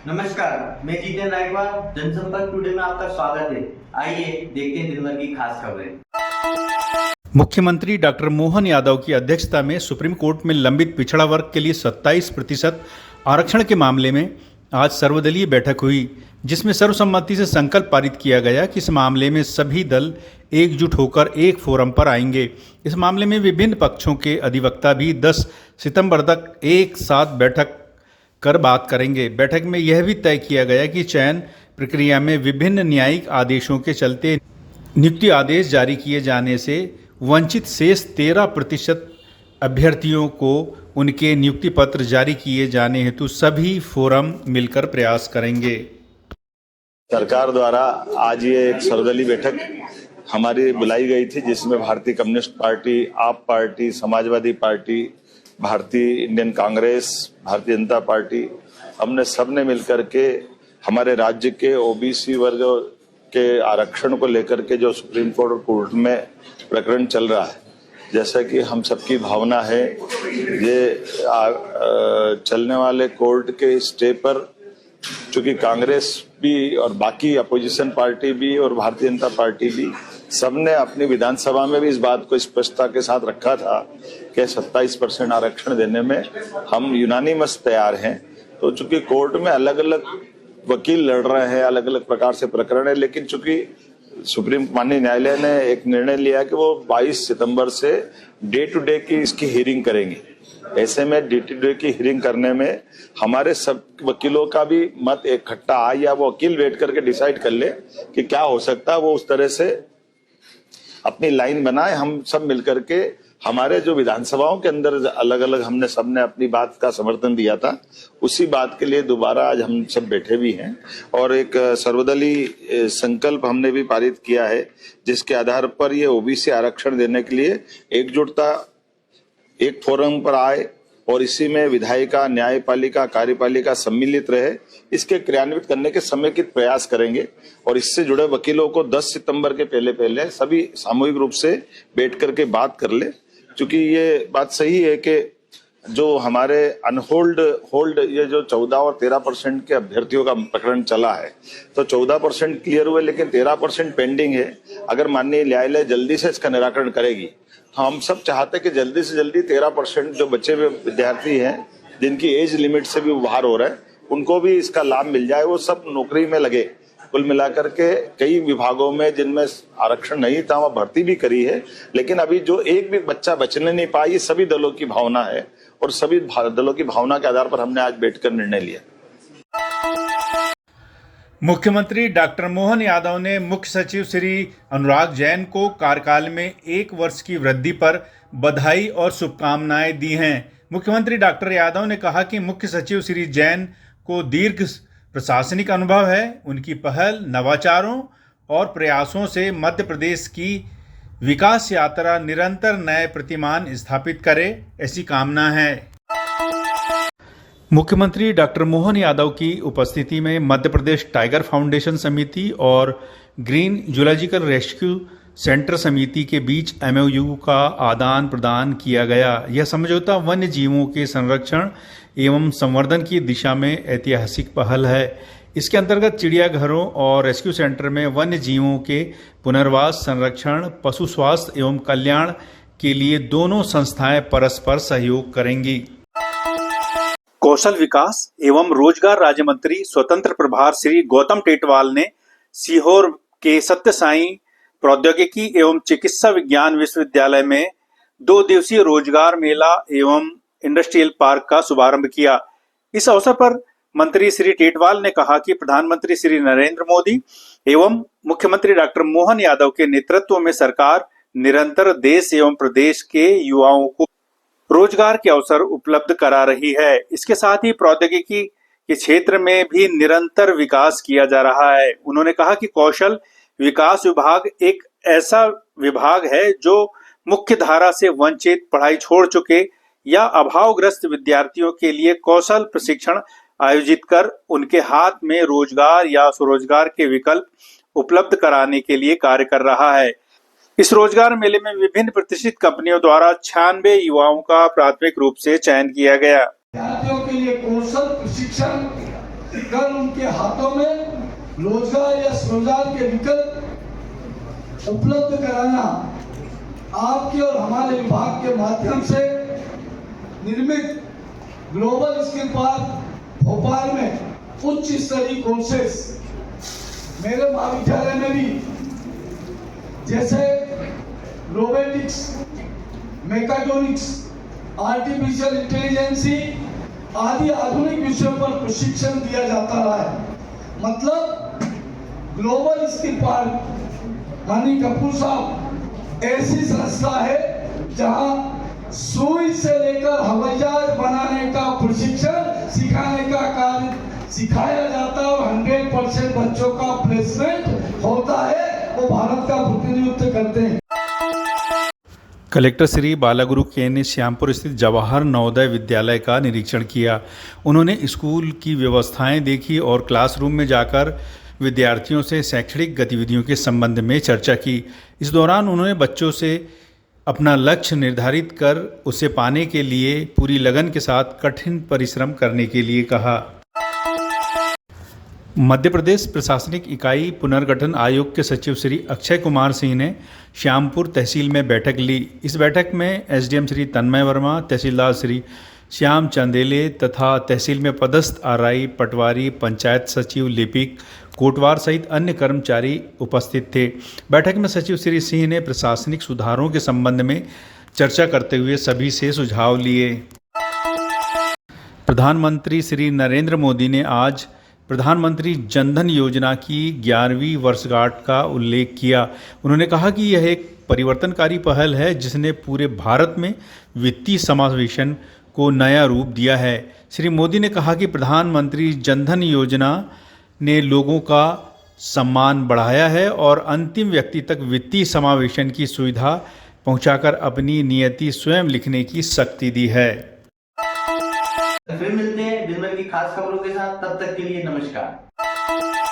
नमस्कार, मैं जितेंद्र नायकवाल। जनसंपर्क टुडे में आपका स्वागत है। आइए देखते हैं दिन भर की खास खबरें। मुख्यमंत्री डॉक्टर मोहन यादव की अध्यक्षता में सुप्रीम कोर्ट में लंबित पिछड़ा वर्ग के लिए 27% आरक्षण के मामले में आज सर्वदलीय बैठक हुई, जिसमें सर्वसम्मति से संकल्प पारित किया गया कि इस मामले में सभी दल एकजुट होकर एक फोरम पर आएंगे। इस मामले में विभिन्न पक्षों के अधिवक्ता भी 10 सितंबर तक एक साथ बैठक कर बात करेंगे। बैठक में यह भी तय किया गया कि चयन प्रक्रिया में विभिन्न न्यायिक आदेशों के चलते नियुक्ति आदेश जारी किए जाने से वंचित शेष 13% अभ्यर्थियों को उनके नियुक्ति पत्र जारी किए जाने हेतु सभी फोरम मिलकर प्रयास करेंगे। सरकार द्वारा आज ये एक सर्वदलीय बैठक हमारी बुलाई गई थी, जिसमें भारतीय कम्युनिस्ट पार्टी, आप पार्टी, समाजवादी पार्टी, भारतीय इंडियन कांग्रेस, भारतीय जनता पार्टी, हमने सबने मिलकर के हमारे राज्य के ओबीसी वर्ग के आरक्षण को लेकर के जो सुप्रीम कोर्ट और कोर्ट में प्रकरण चल रहा है, जैसा कि हम सबकी भावना है, ये चलने वाले कोर्ट के स्टे पर चूंकि कांग्रेस भी और बाकी अपोजिशन पार्टी भी और भारतीय जनता पार्टी भी सबने अपनी विधानसभा में भी इस बात को स्पष्टता के साथ रखा था कि 27% आरक्षण देने में हम यूनानिमस तैयार हैं। तो चूंकि कोर्ट में अलग अलग वकील लड़ रहे हैं, अलग अलग प्रकार से प्रकरण है, लेकिन चूंकि सुप्रीम माननीय न्यायालय ने एक निर्णय लिया कि वो 22 सितंबर से डे टू डे की इसकी हियरिंग करेंगे। ऐसे में डे टू डे की हियरिंग करने में हमारे सब वकीलों का भी मत इकट्ठा आए या वो वकील बैठ करके डिसाइड कर ले कि क्या हो सकता है, वो उस तरह से अपनी लाइन बनाए। हम सब मिलकर के हमारे जो विधानसभाओं के अंदर अलग अलग हमने सबने अपनी बात का समर्थन दिया था, उसी बात के लिए दोबारा आज हम सब बैठे भी हैं और एक सर्वदलीय संकल्प हमने भी पारित किया है, जिसके आधार पर ये ओबीसी आरक्षण देने के लिए एकजुटता एक फोरम पर आए और इसी में विधायिका, न्यायपालिका, कार्यपालिका सम्मिलित रहे। इसके क्रियान्वित करने के समेकित प्रयास करेंगे और इससे जुड़े वकीलों को 10 सितंबर के पहले सभी सामूहिक रूप से बैठ करके बात कर ले। क्योंकि ये बात सही है कि जो हमारे अनहोल्ड ये जो 14 और 13% के अभ्यर्थियों का प्रकरण चला है, तो 14% क्लियर हुए लेकिन 13% पेंडिंग है। अगर माननीय न्यायालय जल्दी से इसका निराकरण करेगी, हम सब चाहते हैं कि जल्दी से जल्दी 13% जो बचे हुए विद्यार्थी हैं, जिनकी एज लिमिट से भी बाहर हो रहा है, उनको भी इसका लाभ मिल जाए, वो सब नौकरी में लगे। कुल मिलाकर के कई विभागों में जिनमें आरक्षण नहीं था, वह भर्ती भी करी है, लेकिन अभी जो एक भी बच्चा बचने नहीं पाया, ये सभी दलों की भावना है और सभी दलों की भावना के आधार पर हमने आज बैठकर निर्णय लिया। मुख्यमंत्री डॉक्टर मोहन यादव ने मुख्य सचिव श्री अनुराग जैन को कार्यकाल में 1 वर्ष की वृद्धि पर बधाई और शुभकामनाएं दी हैं। मुख्यमंत्री डॉक्टर यादव ने कहा कि मुख्य सचिव श्री जैन को दीर्घ प्रशासनिक अनुभव है। उनकी पहल, नवाचारों और प्रयासों से मध्य प्रदेश की विकास यात्रा निरंतर नए प्रतिमान स्थापित करे, ऐसी कामना है। मुख्यमंत्री डॉक्टर मोहन यादव की उपस्थिति में मध्य प्रदेश टाइगर फाउंडेशन समिति और ग्रीन जूलॉजिकल रेस्क्यू सेंटर समिति के बीच एमओयू का आदान प्रदान किया गया। यह समझौता वन्य जीवों के संरक्षण एवं संवर्धन की दिशा में ऐतिहासिक पहल है। इसके अंतर्गत चिड़ियाघरों और रेस्क्यू सेंटर में वन्य जीवों के पुनर्वास, संरक्षण, पशु स्वास्थ्य एवं कल्याण के लिए दोनों संस्थाएं परस्पर सहयोग करेंगी। कौशल विकास एवं रोजगार राज्य मंत्री स्वतंत्र प्रभार श्री गौतम टेटवाल ने सीहोर के सत्य साई प्रौद्योगिकी एवं चिकित्सा विज्ञान विश्वविद्यालय में 2 दिवसीय रोजगार मेला एवं इंडस्ट्रियल पार्क का शुभारंभ किया। इस अवसर पर मंत्री श्री टेटवाल ने कहा कि प्रधानमंत्री श्री नरेंद्र मोदी एवं मुख्यमंत्री डॉक्टर मोहन यादव के नेतृत्व में सरकार निरंतर देश एवं प्रदेश के युवाओं को रोजगार के अवसर उपलब्ध करा रही है। इसके साथ ही प्रौद्योगिकी के क्षेत्र में भी निरंतर विकास किया जा रहा है। उन्होंने कहा कि कौशल विकास विभाग एक ऐसा विभाग है जो मुख्य धारा से वंचित, पढ़ाई छोड़ चुके या अभावग्रस्त विद्यार्थियों के लिए कौशल प्रशिक्षण आयोजित कर उनके हाथ में रोजगार या स्वरोजगार के विकल्प उपलब्ध कराने के लिए कार्य कर रहा है। इस रोजगार मेले में विभिन्न प्रतिष्ठित कंपनियों द्वारा 96 युवाओं का प्राथमिक रूप से चयन किया गया। विद्यार्थियों के लिए कौशल प्रशिक्षण कर उनके हाथों में रोजगार या स्वरोजगार के विकल्प उपलब्ध कराना आपके और हमारे विभाग के माध्यम से निर्मित ग्लोबल स्किल पार्क भोपाल में उच्च स्तरीय कोर्सेस मेरे महाविद्यालय में भी जैसे रोबोटिक्स, मैकेट्रॉनिक्स, आर्टिफिशियल इंटेलिजेंसी आदि आधुनिक विषयों पर प्रशिक्षण दिया जाता रहा है। मतलब ग्लोबल स्किल पार्क माननीय कपूर साहब ऐसी संस्था है जहां सुई से लेकर हवाई जहाज बनाने का प्रशिक्षण सिखाने का कार्य सिखाया जाता है और 100% बच्चों का प्लेसमेंट होता है, वो भारत का प्रतिनिधित्व करते हैं। कलेक्टर श्री बालागुरु के ने श्यामपुर स्थित जवाहर नवोदय विद्यालय का निरीक्षण किया। उन्होंने स्कूल की व्यवस्थाएं देखी और क्लासरूम में जाकर विद्यार्थियों से शैक्षणिक गतिविधियों के संबंध में चर्चा की। इस दौरान उन्होंने बच्चों से अपना लक्ष्य निर्धारित कर उसे पाने के लिए पूरी लगन के साथ कठिन परिश्रम करने के लिए कहा। मध्य प्रदेश प्रशासनिक इकाई पुनर्गठन आयोग के सचिव श्री अक्षय कुमार सिंह ने श्यामपुर तहसील में बैठक ली। इस बैठक में एसडीएम श्री तन्मय वर्मा, तहसीलदार श्री श्याम चंदेले तथा तहसील में पदस्थ आरआई, पटवारी, पंचायत सचिव, लिपिक, कोटवार सहित अन्य कर्मचारी उपस्थित थे। बैठक में सचिव श्री सिंह ने प्रशासनिक सुधारों के संबंध में चर्चा करते हुए सभी से सुझाव लिए। प्रधानमंत्री श्री नरेंद्र मोदी ने आज प्रधानमंत्री जनधन योजना की 11वीं वर्षगांठ का उल्लेख किया। उन्होंने कहा कि यह एक परिवर्तनकारी पहल है जिसने पूरे भारत में वित्तीय समावेशन को नया रूप दिया है। श्री मोदी ने कहा कि प्रधानमंत्री जनधन योजना ने लोगों का सम्मान बढ़ाया है और अंतिम व्यक्ति तक वित्तीय समावेशन की सुविधा पहुंचाकर अपनी नियति स्वयं लिखने की शक्ति दी है। फिर मिलते हैं दिन भर की खास खबरों के साथ, तब तक के लिए नमस्कार।